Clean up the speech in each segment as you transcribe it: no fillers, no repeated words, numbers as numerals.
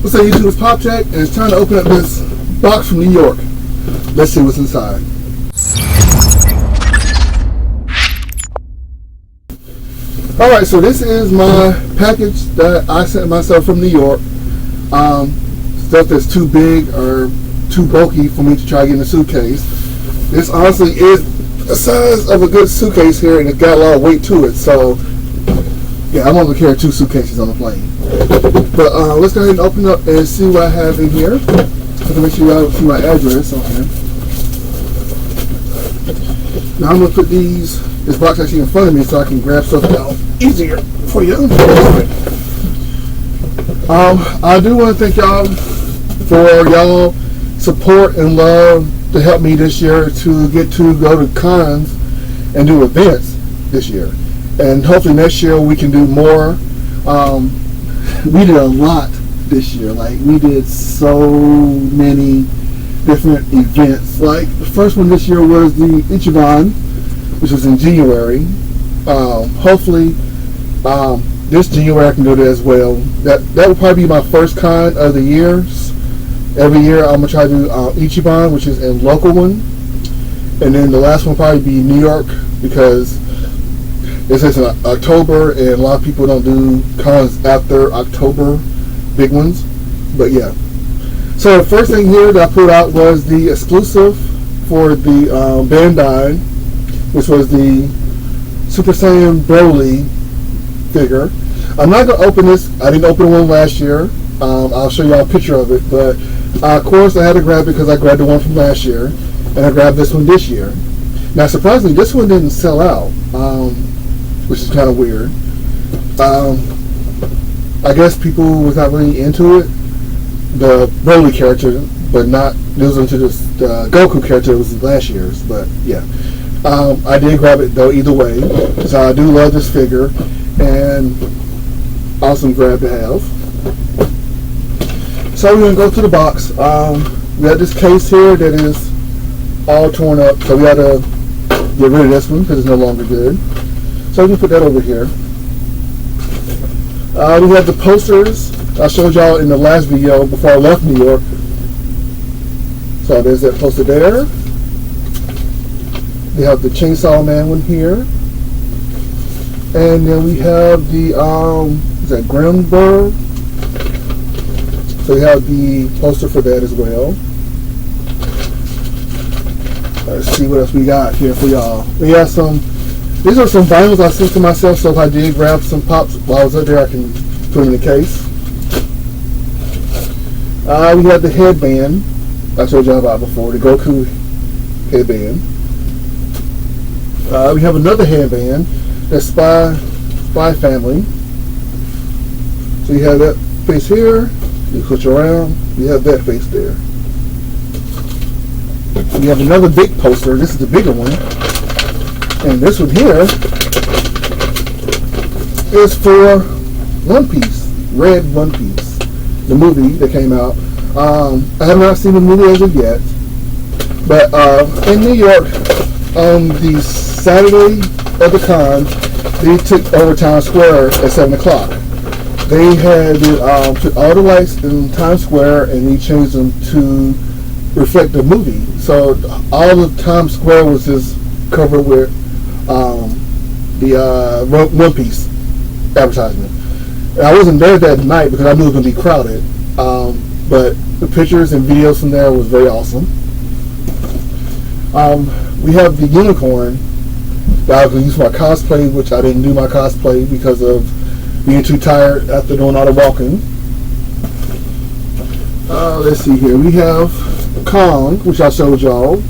What's up, YouTube? It's Pop Tech, and it's time to open up this box from New York. Let's see what's inside. Alright, so this is my package that I sent myself from New York. Stuff that's too big or too bulky for me to try to get in a suitcase. This honestly is the size of a good suitcase here, and it's got a lot of weight to it, so yeah, I'm going to carry 2 suitcases on the plane. But let's go ahead and open up and see what I have in here. So to make sure y'all see my address on here. Now I'm going to put this box actually in front of me so I can grab stuff out easier for you. I do want to thank y'all for y'all support and love to help me this year to get to go to cons and do events this year. And hopefully next year we can do more. We did a lot this year. Like, we did so many different events. Like, the first one this year was the Ichiban, which was in January. Hopefully this January I can do that as well. That will probably be my first con of the years. Every year I'm going to try to do Ichiban, which is in local one. And then the last one will probably be New York, because this is in October, and a lot of people don't do cons after October, big ones. But yeah. So the first thing here that I pulled out was the exclusive for the Bandai, which was the Super Saiyan Broly figure. I'm not going to open this. I didn't open one last year. I'll show y'all a picture of it. But of course I had to grab it because I grabbed the one from last year, and I grabbed this one this year. Now surprisingly, this one didn't sell out. Which is kind of weird. I guess people was not really into it, the Broly character, but not losing to this Goku character that was last year's. But yeah, I did grab it though either way. So I do love this figure, and awesome grab to have. So we're gonna go to the box. We got this case here that is all torn up, so we got to get rid of this one because it's no longer good. So we can put that over here. We have the posters I showed y'all in the last video before I left New York. So there's that poster there. We have the Chainsaw Man one here. And then we have the, is that Grimberg? So we have the poster for that as well. Let's see what else we got here for y'all. We have these are some vinyls I sent to myself, so if I did grab some pops while I was up there, I can put them in the case. We have the headband I told y'all about before, the Goku headband. We have another headband, that's Spy Family. So you have that face here, you switch around, you have that face there. We have another big poster, this is the bigger one. And this one here is for One Piece, Red One Piece, the movie that came out. I have not seen the movie as of yet, but in New York, on the Saturday of the con, they took over Times Square at 7 o'clock. They had took all the lights in Times Square and they changed them to reflect the movie. So all of Times Square was just covered with the One Piece advertisement. And I wasn't there that night because I knew it was going to be crowded, but the pictures and videos from there was very awesome. We have the unicorn that I was going to use for my cosplay, which I didn't do my cosplay because of being too tired after doing all the walking. Let's see here. We have Kong, which I showed y'all.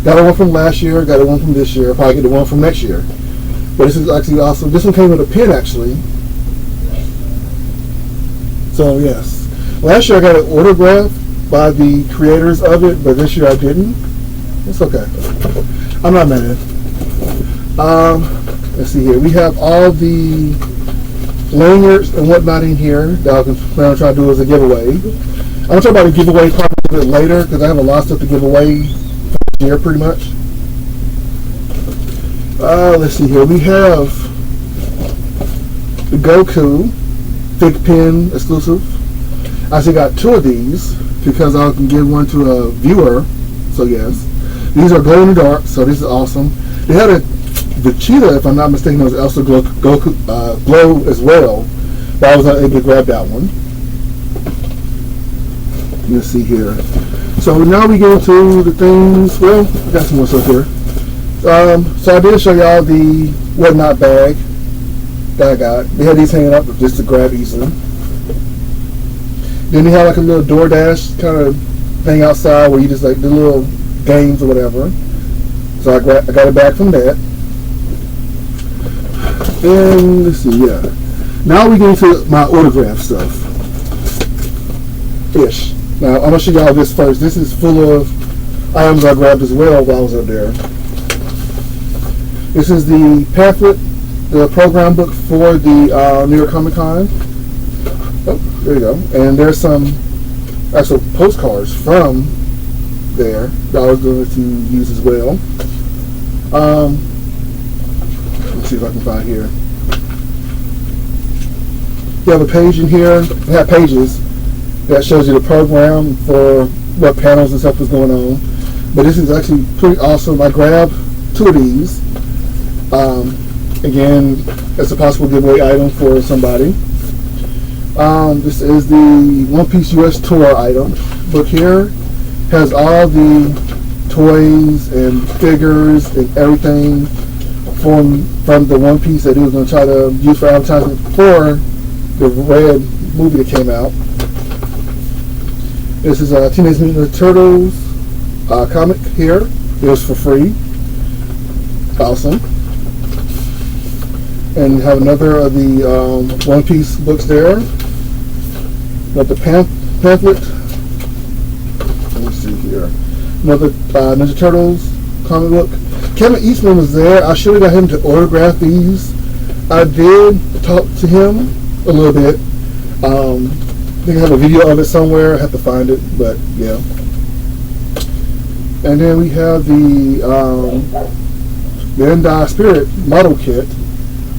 Got a one from last year, got a one from this year. I'll probably get the one from next year. But this is actually awesome. This one came with a pin, actually. So, yes. Last year I got an autograph by the creators of it, but this year I didn't. It's okay. I'm not mad. Let's see here. We have all the lanyards and whatnot in here that I can plan on trying to do as a giveaway. I'm going to talk about the giveaway probably a bit later because I have a lot of stuff to give away here pretty much. Let's see here. We have the Goku thick pen exclusive. I actually got 2 of these because I can give one to a viewer. So yes, these are glow in the dark. So this is awesome. They had the cheetah, if I'm not mistaken, was also glow as well. But I was not able to grab that one. Let's see here. So now we get into the things. Well, I got some more stuff here. So I did show y'all the whatnot bag that I got. They had these hanging up just to grab easily. Then they have like a little DoorDash kind of thing outside where you just like do little games or whatever. So I got a bag from that. And let's see, yeah. Now we get into my autograph stuff. Ish. Now I'm gonna show y'all this first. This is full of items I grabbed as well while I was up there. This is the pamphlet, the program book for the New York Comic Con. Oh, there you go. And there's some actual postcards from there that I was going to use as well. Let's see if I can find here. You have a page in here. They have pages that shows you the program for what panels and stuff is going on. But this is actually pretty awesome. I grabbed 2 of these. Again, it's a possible giveaway item for somebody. This is the One Piece US Tour item. Book here has all the toys and figures and everything from the One Piece that he was going to try to use for advertisement for the Red movie that came out. This is Teenage Mutant Ninja Turtles comic here. It was for free. Awesome. And you have another of the One Piece books there. Got the pamphlet. Let me see here. Another Ninja Turtles comic book. Kevin Eastman was there. I should have got him to autograph these. I did talk to him a little bit. I think I have a video of it somewhere. I have to find it, but yeah. And then we have the Bandai Spirit model kit.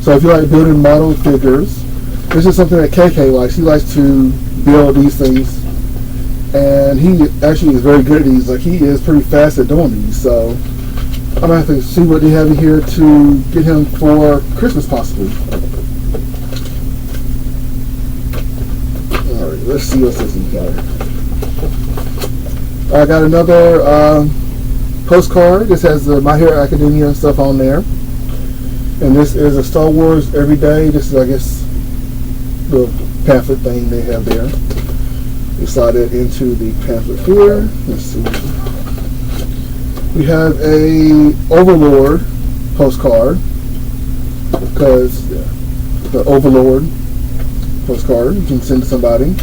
So if you like building model figures, this is something that KK likes. He likes to build these things, and he actually is very good at these. Like, he is pretty fast at doing these. So I'm gonna have to see what they have in here to get him for Christmas, possibly. All right, let's see what's this in here. I got another postcard. This has the My Hero Academia stuff on there. And this is a Star Wars Everyday. This is, I guess, the pamphlet thing they have there. We slide it into the pamphlet here. Let's see. We have a Overlord postcard, because the Overlord postcard you can send to somebody.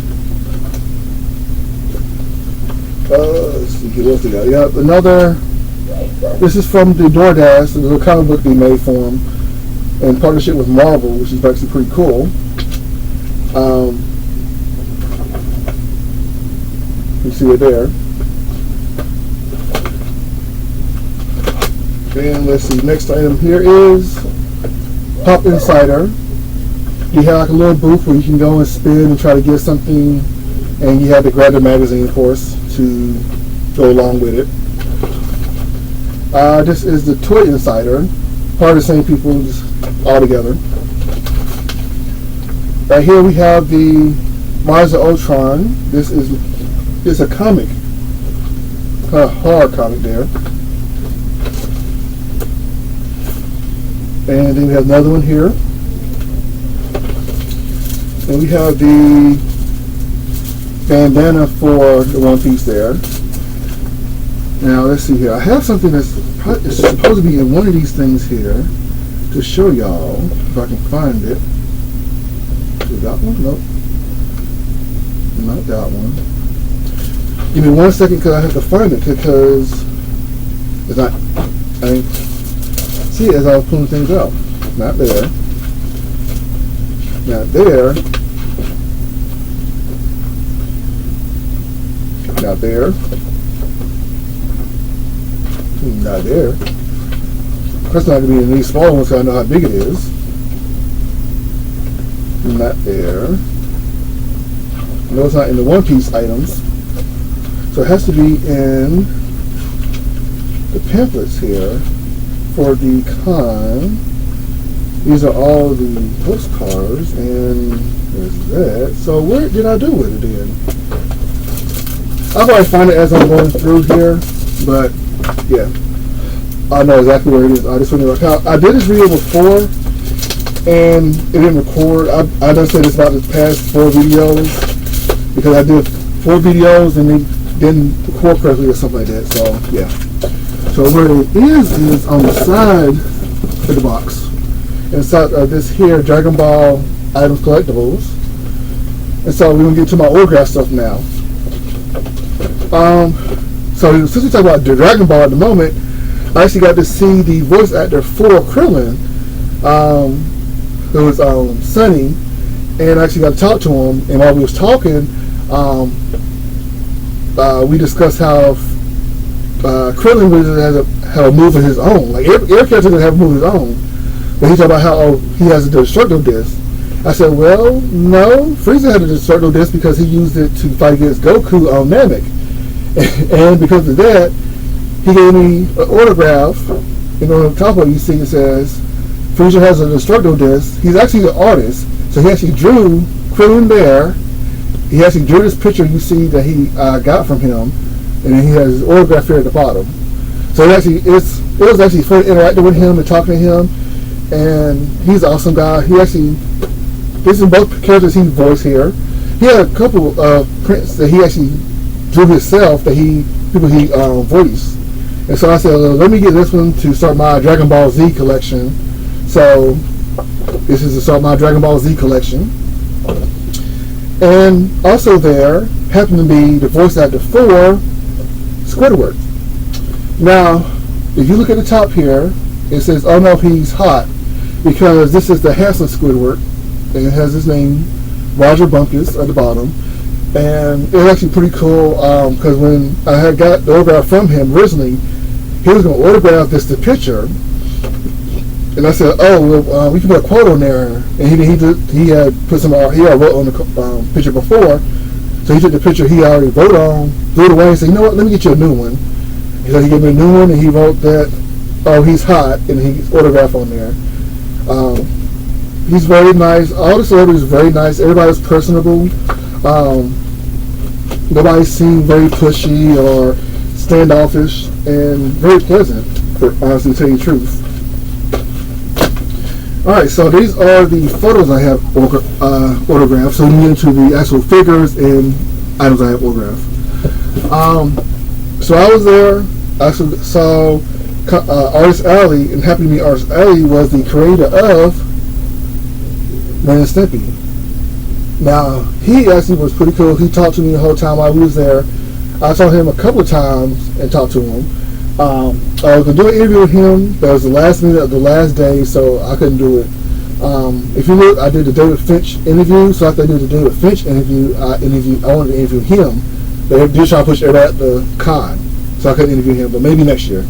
Let's see what else we got. Yeah, another. This is from the DoorDash. There's a comic book they made for them in partnership with Marvel, which is actually pretty cool. You see it there. And let's see, next item here is Pop Insider. You have like a little booth where you can go and spin and try to get something, and you have to grab the magazine, of course, to go along with it. This is the Toy Insider, part of the same people, just all together. Right here we have the Mars of Ultron. This is a comic, kind of hard comic there. And then we have another one here. And we have the bandana for the One Piece there. Now let's see here. I have something that's supposed to be in one of these things here to show y'all, if I can find it. Is that one? Nope. Not that one. Give me 1 second because I have to find it, because it's not. I mean, see it as I was pulling things out. Not there. Not there. Not there. Not there. That's not going to be in these small ones, so I know how big it is. Not there. know it's not in the One Piece items. So it has to be in the pamphlets here for the con. These are all the postcards, and there's that. So where did I do with it then? I'll probably find it as I'm going through here, but yeah, I know exactly where it is. I just want to look out. I did this video before, and it didn't record. I done said this about the past 4 videos, because I did 4 videos and they didn't record correctly or something like that. So yeah. So where it is on the side of the box. Inside of this here, Dragon Ball items collectibles. And so we're gonna get to my autograph stuff now. So since we talk about the Dragon Ball at the moment, I actually got to see the voice actor for Krillin, who was Sonny, and I actually got to talk to him. And while we was talking, we discussed how Krillin had a move of his own. Like every character doesn't have a move of his own. But he talked about how he has a destructive disc. I said, well, no, Frieza had a destructive disc because he used it to fight against Goku on Namek. And because of that, he gave me an autograph. And on the top of it, you see it says, Frieza has a destructive disc. He's actually an artist. So he actually drew Krillin there. He actually drew this picture you see that he got from him. And then he has his autograph here at the bottom. So it was actually fun interacting with him and talking to him. And he's an awesome guy. This is both characters he voiced here. He had a couple of prints that he actually drew himself that people he voiced. And so I said, let me get this one to start my Dragon Ball Z collection. So this is to start my Dragon Ball Z collection. And also there happened to be the voice actor for Squidward. Now, if you look at the top here, it says, oh no, he's hot. Because this is the handsome Squidward, and it has his name, Roger Bumpus, at the bottom. And it was actually pretty cool, because when I had got the autograph from him originally, he was going to autograph the picture. And I said, oh, well, we can put a quote on there. And he had put some, he had wrote on the picture before. So he took the picture he already wrote on, threw it away, and said, you know what, let me get you a new one. So he gave me a new one, and he wrote that, oh, he's hot, and he autographed on there. He's very nice. All the celebrities are very nice. Everybody's personable. Nobody seemed very pushy or standoffish, and very pleasant, for honestly to tell you the truth. Alright, so these are the photos I have autographed. So we get into the actual figures and items I have autographed. So I was there. I actually saw Artist Alley, and Happy to Meet Artist Alley was the creator of Ren and Stimpy. Now, he actually was pretty cool. He talked to me the whole time while we was there. I saw him a couple of times and talked to him. I was going to do an interview with him. That was the last minute of the last day, so I couldn't do it. If you look, I did the David Finch interview, so after I did the David Finch interview, I wanted to interview him. They did try to push everybody at the con, so I couldn't interview him, but maybe next year.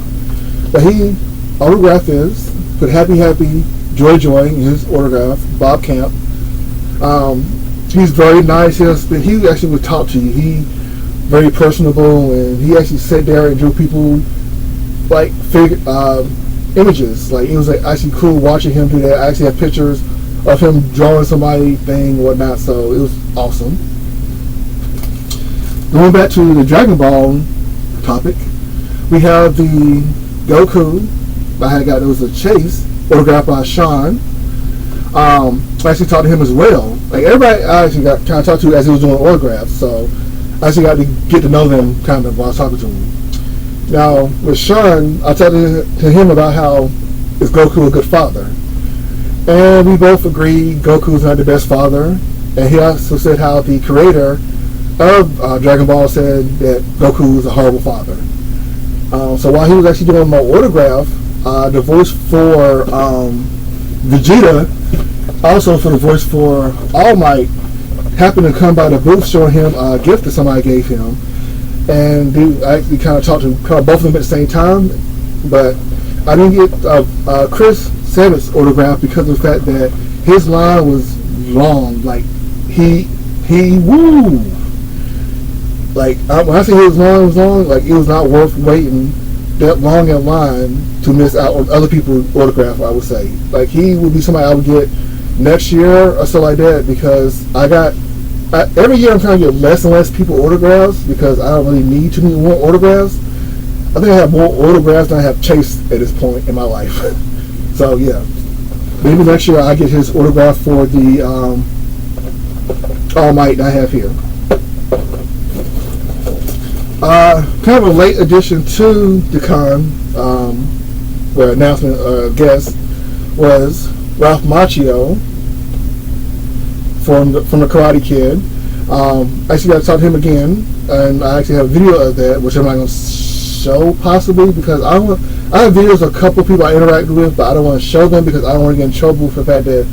But he autographed his, put Happy Happy, Joy Joy in his autograph, Bob Camp. He's very nice. He actually would talk to you. He very personable, and he actually sat there and drew people like images. Like it was like actually cool watching him do that. I actually have pictures of him drawing somebody thing and whatnot, so it was awesome. Going back to the Dragon Ball topic, we have the Goku. It was a chase autographed by Sean. I actually talked to him as well. Like everybody, I actually got kind of talked to as he was doing autographs, so I actually got to get to know them kind of while I was talking to him. Now with Sean, I talked to him about how is Goku a good father, and we both agreed Goku's not the best father. And he also said how the creator of Dragon Ball said that Goku was a horrible father. So while he was actually doing my autograph, the voice for Vegeta, also for the voice for All Might, happened to come by the booth showing him a gift that somebody gave him. And I actually kind of talked to both of them at the same time, but I didn't get Chris Sabat's autograph because of the fact that his line was long. Like he woo. Like when I say it was long, like it was not worth waiting that long in line to miss out on other people's autograph. I would say, like he would be somebody I would get next year or so like that, because every year I'm trying to get less and less people autographs because I don't really need too many more autographs. I think I have more autographs than I have chased at this point in my life. So yeah, maybe next year I get his autograph for the All Might I have here. Kind of a late addition to the con, where announcement guest was Ralph Macchio from the Karate Kid. Actually got to talk to him again, and I actually have a video of that, which I'm not going to show possibly because I have videos of a couple of people I interacted with, but I don't want to show them because I don't want to get in trouble for the fact that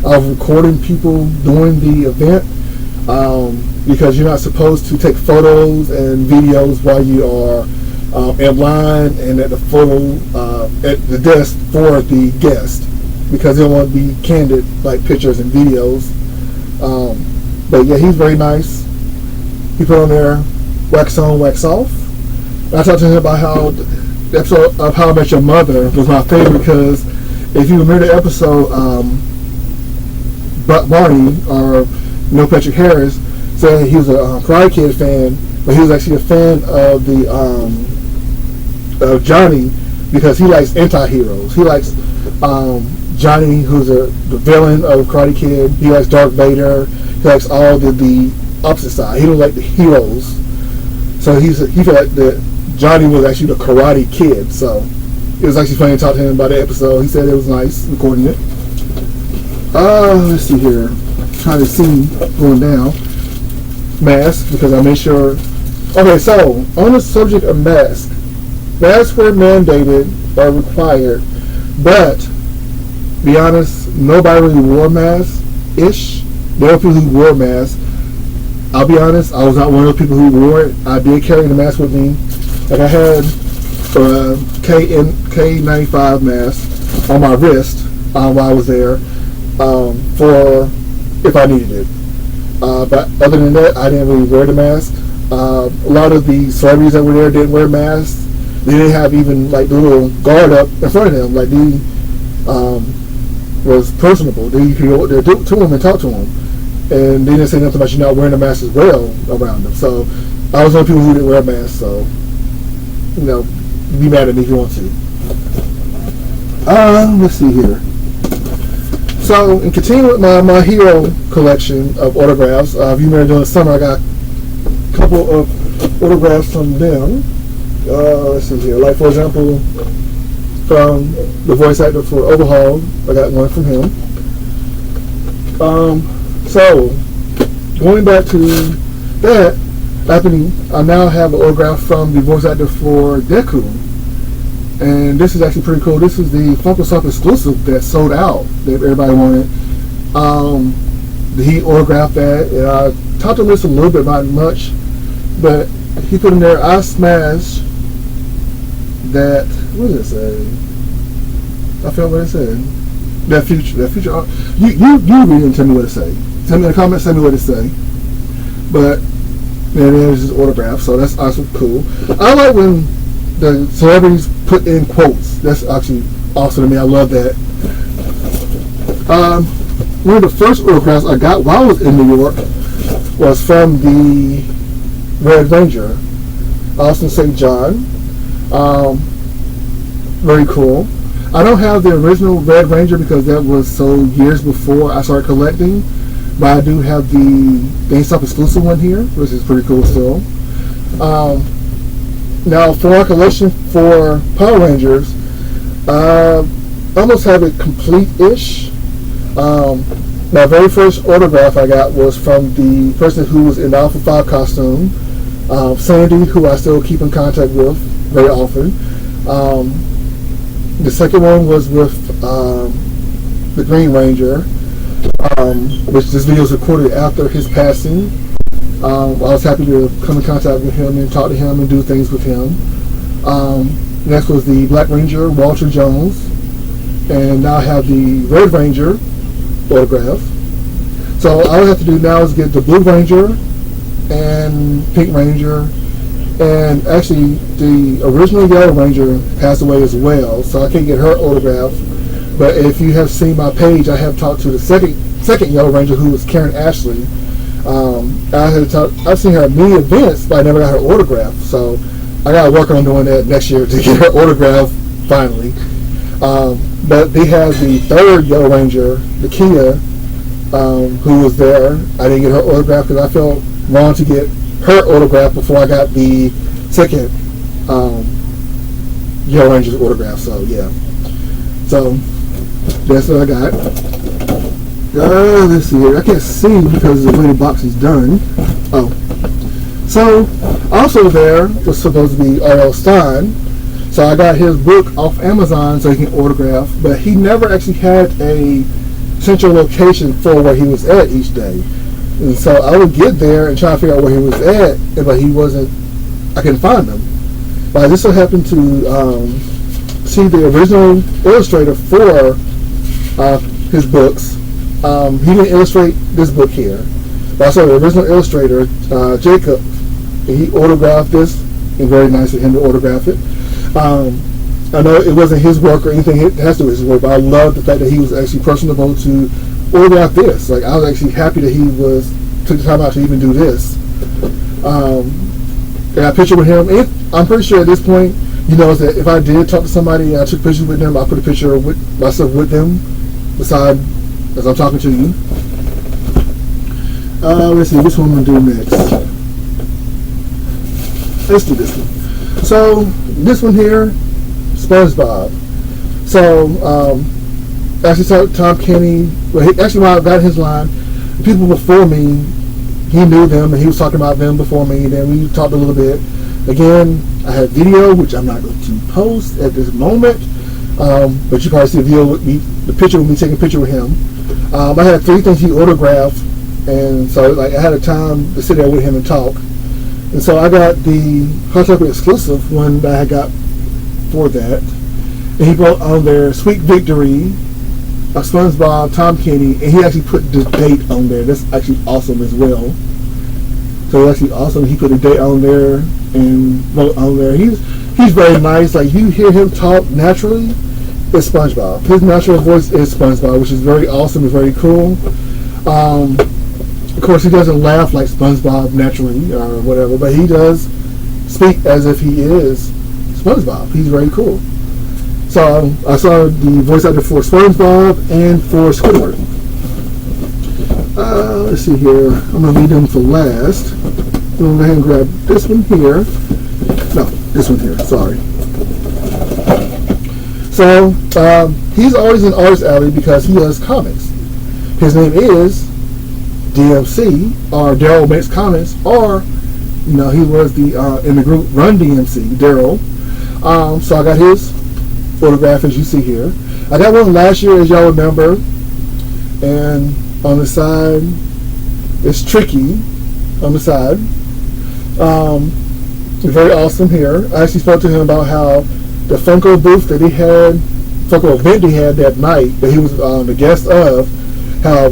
I was recording people during the event. Because you're not supposed to take photos and videos while you are in line and at the photo at the desk for the guest, because they don't want to be candid like pictures and videos. But yeah, he's very nice. He put on there wax on, wax off. And I talked to him about how the episode of How I Met Your Mother was my favorite, because if you remember the episode, Barney or Neil Patrick Harris said he was a Karate Kid fan, but he was actually a fan of the of Johnny because he likes anti-heroes. He likes Johnny, who's the villain of Karate Kid. He likes Darth Vader. He likes all the opposite side. He don't like the heroes. So he felt like that Johnny was actually the Karate Kid. So it was actually funny to talk to him about the episode. He said it was nice recording it. Let's see here. Trying to see going down. Masks, because I made sure. Okay, so on the subject of masks were mandated or required, but be honest, nobody really wore masks ish. There were people who wore masks. I'll be honest, I was not one of those people who wore it. I did carry the mask with me. Like I had K95 mask on my wrist while I was there for if I needed it. But other than that, I didn't really wear the mask. A lot of the celebrities that were there didn't wear masks. They didn't have even like the little guard up in front of them. Like they was personable. You could go there to them and talk to them, and they didn't say nothing about you not wearing a mask as well around them. So I was one of the people who didn't wear a mask. So be mad at me if you want to. Let's see here. So, in continuing with my hero collection of autographs, if you remember during the summer, I got a couple of autographs from them. Let's see here. Like, for example, from the voice actor for Overhaul, I got one from him. So, going back to that, I now have an autograph from the voice actor for Deku. And this is actually pretty cool. This is the Funko Shop exclusive that sold out that everybody wanted. He autographed that. And I talked to Liz a little bit about it much, but he put in there, I smashed that. What does it say? I forgot what it said. That future. You read it and tell me what it say. Tell me in the comments. Tell me what it say. But then there's his autograph, so that's also cool. I like when the celebrities put in quotes. That's actually awesome to me. I love that. One of the first autographs I got while I was in New York was from the Red Ranger, Austin St. John. Very cool. I don't have the original Red Ranger because that was so years before I started collecting, but I do have the GameStop exclusive one here, which is pretty cool still. Now, for our collection for Power Rangers, I almost have it complete-ish. My very first autograph I got was from the person who was in the Alpha 5 costume, Sandy, who I still keep in contact with very often. The second one was with the Green Ranger, which this video was recorded after his passing. I was happy to come in contact with him and talk to him and do things with him. Next was the Black Ranger, Walter Jones, and now I have the Red Ranger autograph. So all I have to do now is get the Blue Ranger and Pink Ranger. And actually, the original Yellow Ranger passed away as well, so I can't get her autograph. But if you have seen my page, I have talked to the second Yellow Ranger, who was Karen Ashley. I've seen her at many events, but I never got her autograph. So I got to work on doing that next year to get her autograph finally. But they have the third Yellow Ranger, the Kia, who was there. I didn't get her autograph because I felt wrong to get her autograph before I got the second Yellow Ranger's autograph. So yeah, so that's what I got. Let's see here. I can't see because the way the box is done. Oh, so also there was supposed to be R.L. Stein. So I got his book off Amazon so he can autograph, but he never actually had a central location for where he was at each day. And so I would get there and try to figure out where he was at, but he wasn't. I couldn't find him. But I just so happened to see the original illustrator for his books. He didn't illustrate this book here, but I saw the original illustrator, Jacob, and he autographed this, and very nice of him to autograph it. I know it wasn't his work or anything it has to do with his work, but I love the fact that he was actually personable to autograph this. Like, I was actually happy that he took the time out to even do this. I got a picture with him. I'm pretty sure at this point, he knows that if I did talk to somebody and I took pictures with them, I put a picture of myself with them beside as I'm talking to you. Let's see, which one I'm going to do next. Let's do this one. So, this one here, SpongeBob. So, actually saw Tom Kenny. Well, when I got his line, people before me, he knew them and he was talking about them before me. And then we talked a little bit. Again, I had video, which I'm not going to post at this moment, but you probably see the video with me, the picture with me taking a picture with him. I had 3 things he autographed, and so like I had a time to sit there with him and talk. And so I got the Hot Topic exclusive one that I got for that. And he wrote on there, Sweet Victory, SpongeBob, Tom Kenny, and he actually put the date on there. That's actually awesome as well. So it's actually awesome. He put the date on there and wrote on there. He's very nice. Like, you hear him talk naturally, it's SpongeBob. His natural voice is SpongeBob, which is very awesome and very cool. Of course, he doesn't laugh like SpongeBob naturally or whatever, but he does speak as if he is SpongeBob. He's very cool. So I saw the voice actor for SpongeBob and for Squidward. Let's see here. I'm going to leave them for last. I'm going to go ahead and grab this one here. No, this one here. Sorry. So he's always in Artist Alley because he does comics. His name is DMC, or Daryl Makes Comics, or he was the in the group Run DMC, Daryl. So I got his photograph as you see here. I got one last year, as y'all remember, and on the side it's Tricky on the side. Very awesome here. I actually spoke to him about how the Funko booth that he had, Funko event he had that night that he was the guest of, how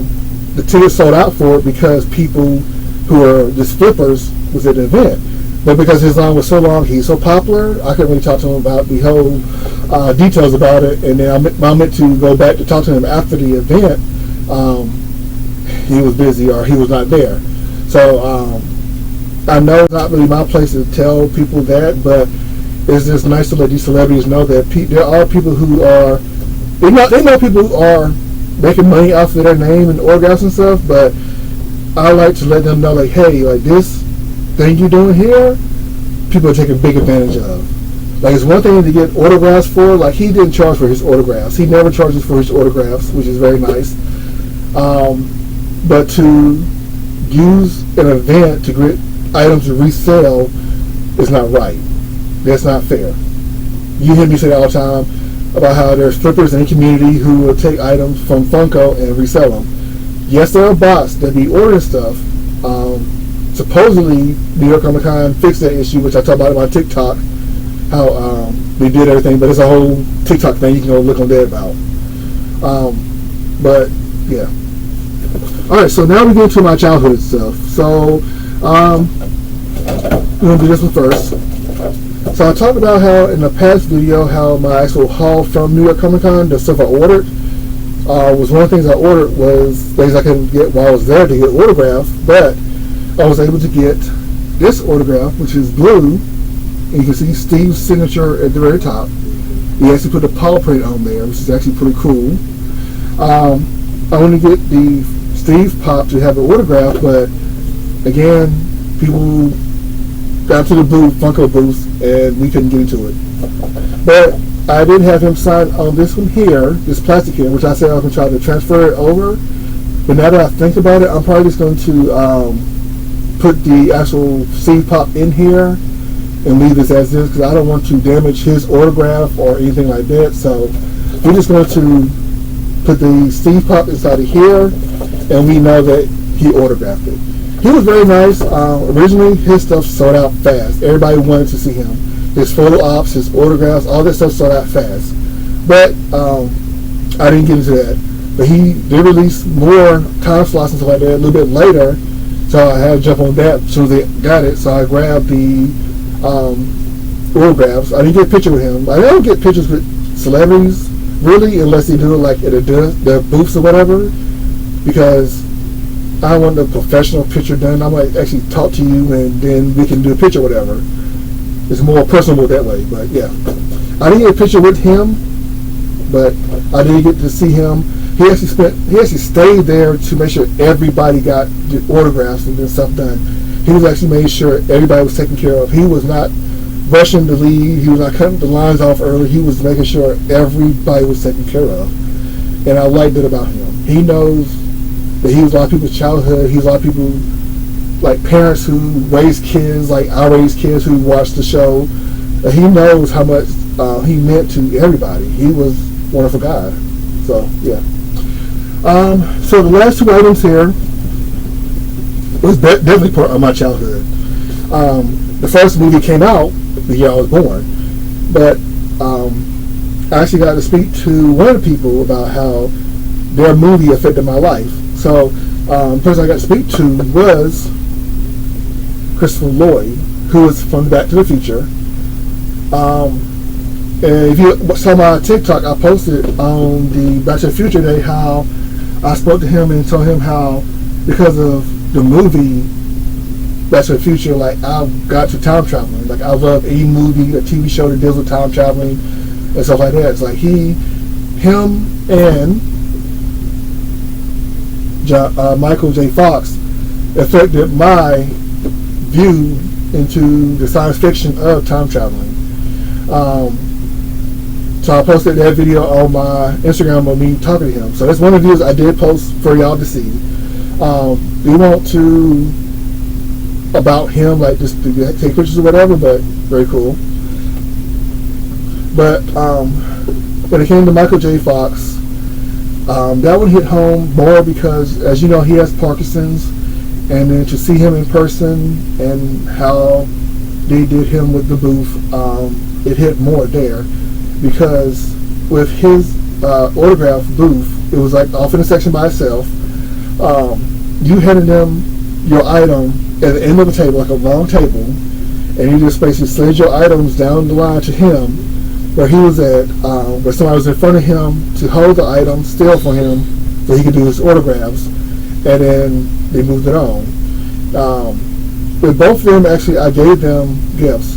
the tickets sold out for it because people who are just flippers was at the event. But because his line was so long, he's so popular, I couldn't really talk to him about the whole details about it. And then I meant to go back to talk to him after the event. He was busy or he was not there. So I know it's not really my place to tell people that, but it's just nice to let these celebrities know that there are people who are, they know people who are making money off of their name and autographs and stuff, but I like to let them know, like, hey, like, this thing you're doing here, people are taking big advantage of. Like, it's one thing to get autographs for, like, he didn't charge for his autographs. He never charges for his autographs, which is very nice. But to use an event to get items to resell is not right. That's not fair. You hear me say all the time about how there's flippers in the community who will take items from Funko and resell them. Yes, there are bots that be ordering stuff. Supposedly, New York Comic Con fixed that issue, which I talked about on TikTok, how they did everything, but it's a whole TikTok thing you can go look on there about. But, yeah. Alright, so now we get into my childhood stuff. So, We're going to do this one first. So I talked about how in the past video how my actual haul from New York Comic Con, the stuff I ordered, was one of the things I ordered was things I couldn't get while I was there to get autographed, but I was able to get this autograph, which is blue, and you can see Steve's signature at the very top. He actually put the paw print on there, which is actually pretty cool. I want to get the Steve Pop to have an autograph, but again, people got to the booth, Funko booth, and we couldn't get into it. But I did have him sign on this one here, this plastic here, which I said I was going to try to transfer it over. But now that I think about it, I'm probably just going to put the actual Steve Pop in here and leave this as is, because I don't want to damage his autograph or anything like that. So we're just going to put the Steve Pop inside of here, and we know that he autographed it. He was very nice. Originally, his stuff sold out fast. Everybody wanted to see him. His photo ops, his autographs, all that stuff sold out fast. But I didn't get into that. But he did release more time slots and stuff like that a little bit later, so I had to jump on that as soon as they got it. So I grabbed the autographs. I didn't get a picture with him. I don't get pictures with celebrities really, unless they do it like at their booths or whatever, because I want a professional picture done. I might actually talk to you and then we can do a picture or whatever. It's more personable that way. But yeah, I didn't get a picture with him, but I did get to see him. He actually stayed there to make sure everybody got the autographs and stuff done. He was actually making sure everybody was taken care of. He was not rushing to leave. He was not cutting the lines off early. He was making sure everybody was taken care of. And I liked it about him. He knows that he was a lot of people's childhood. He's a lot of people, like parents who raise kids, like I raised kids who watched the show. He knows how much he meant to everybody. He was a wonderful guy. So, yeah. So the last two items here was definitely part of my childhood. The first movie came out the year I was born, but I actually got to speak to one of the people about how their movie affected my life. So the person I got to speak to was Christopher Lloyd, who was from Back to the Future. And if you saw my TikTok, I posted on the Back to the Future Day how I spoke to him and told him how, because of the movie Back to the Future, like I got to time traveling. Like I love any movie, a TV show that deals with time traveling and stuff like that. It's like him and Michael J. Fox affected my view into the science fiction of time traveling. So I posted that video on my Instagram of me talking to him. So that's one of the videos I did post for y'all to see. We want to about him, like just to take pictures or whatever, but very cool. But when it came to Michael J. Fox, that one hit home more because, as you know, he has Parkinson's, and then to see him in person and how they did him with the booth, it hit more there, because with his autograph booth, it was like off in a section by itself. You handed them your item at the end of the table, like a long table, and you just basically slid your items down the line to him where he was at, where somebody was in front of him to hold the item still for him so he could do his autographs, and then they moved it on. With both of them, actually, I gave them gifts.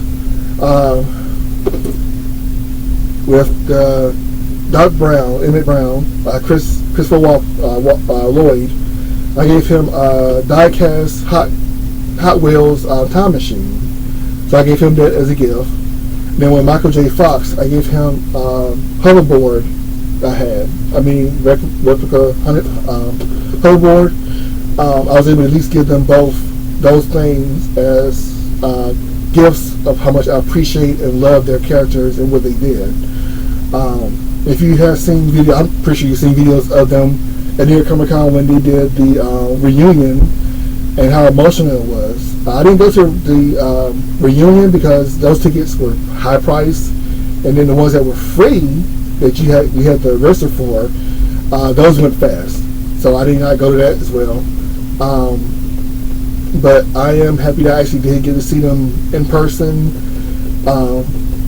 With Doc Brown, Emmett Brown, Christopher Lloyd, I gave him a die-cast Hot Wheels time machine. So I gave him that as a gift. Then with Michael J. Fox, I gave him a hoverboard I had. I mean, replica hoverboard. I was able to at least give them both those things as gifts of how much I appreciate and love their characters and what they did. If you have seen video, I'm pretty sure you've seen videos of them at New York Comic Con when they did the reunion and how emotional it was. I didn't go to the reunion because those tickets were high priced, and then the ones that were free that you had to register for, those went fast. So I did not go to that as well. but I am happy that I actually did get to see them in person.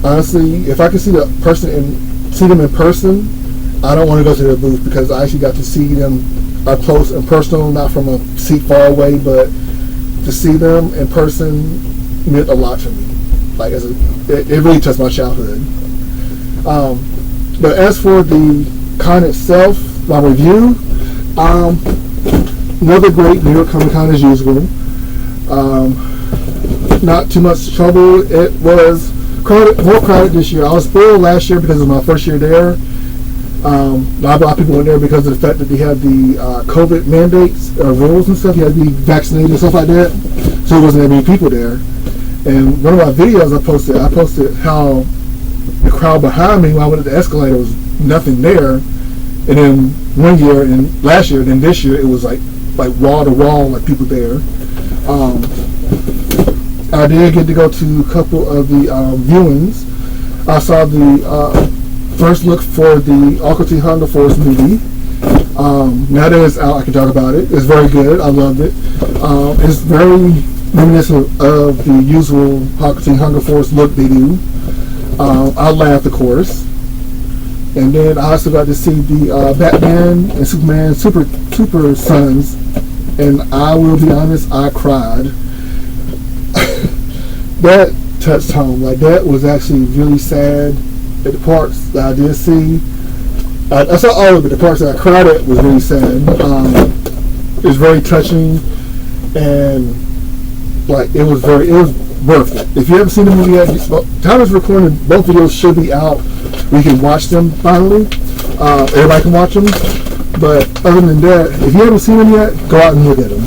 Honestly, if I can see them in person, I don't want to go to their booth, because I actually got to see them up close and personal, not from a seat far away, but to see them in person meant a lot to me. Like, it really touched my childhood. But as for the con itself, my review, another great New York Comic Con as usual. Not too much trouble. It was more crowded this year. I was spoiled last year because it was my first year there. Not a lot of people went there because of the fact that they had the COVID mandates, rules and stuff. You had to be vaccinated and stuff like that. So there wasn't that many people there. And one of my videos I posted how the crowd behind me when I went up the escalator was nothing there. And then one year and last year, and then this year, it was like wall to wall, like people there. I did get to go to a couple of the viewings. I saw the first look for the Aqua Honda Force movie. Now that it's out, I can talk about it. It's very good. I loved it. It's very reminiscent of the usual Aqua Honda Force look they do. I laughed, of course. And then I also got to see the Batman and Superman Super Sons, and I will be honest, I cried. That touched home. Like, that was actually really sad. At the parts that I did see, I saw all of it. The parts that I cried at was really sad. It was very touching, and like it was worth it. If you haven't seen the movie yet, time is recording. Both videos should be out. We can watch them finally. Everybody can watch them. But other than that, if you haven't seen them yet, go out and look at them.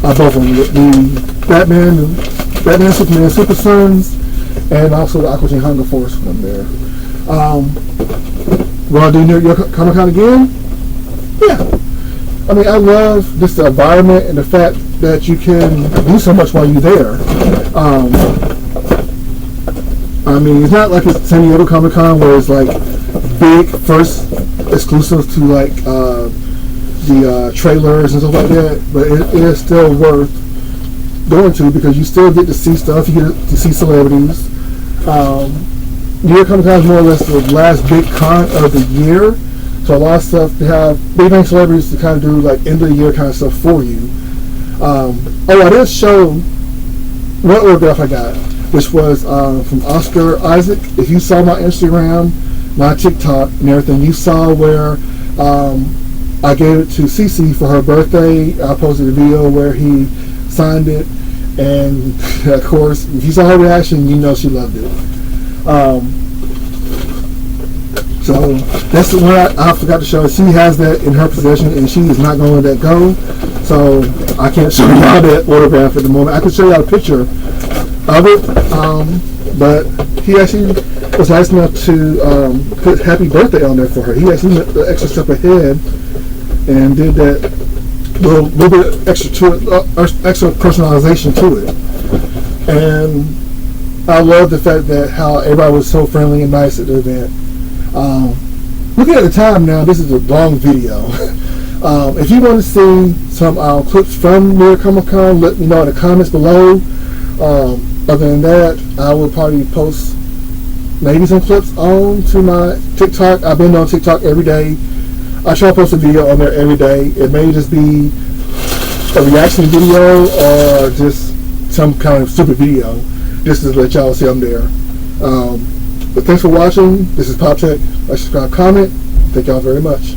Both of them, the Batman, Superman, Super Sons, and also the Aqua Teen Hunger Force one there. Will I do New York Comic Con again? Yeah. I mean, I love just the environment and the fact that you can do so much while you're there. I mean, it's not like it's San Diego Comic Con where it's like big first exclusive to like the trailers and stuff like that, but it is still worth going to because you still get to see stuff. You get to see celebrities. New York Comic Con is more or less the last big con of the year, so a lot of stuff they have big name celebrities to kind of do like end of the year kind of stuff for you. I did show one autograph I got, which was from Oscar Isaac. If you saw my Instagram, my TikTok, and everything, you saw where I gave it to Cece for her birthday. I posted a video where he signed it, and of course, if you saw her reaction, you know she loved it. So that's the one I forgot to show. She has that in her possession, and she is not going to let that go. So I can't show y'all that autograph at the moment. I can show y'all a picture of it, but he actually was nice enough to put "Happy Birthday" on there for her. He actually went the extra step ahead and did that little bit extra to it, extra personalization to it. And I love the fact that how everybody was so friendly and nice at the event. Looking at the time now, this is a long video. If you want to see some clips from New York Comic Con, let me know in the comments below. Other than that, I will probably post maybe some clips on to my TikTok. I've been on TikTok every day. I try to post a video on there every day. It may just be a reaction video or just some kind of stupid video, just to let y'all see I'm there. But thanks for watching. This is PopTech. Like, subscribe, comment. Thank y'all very much.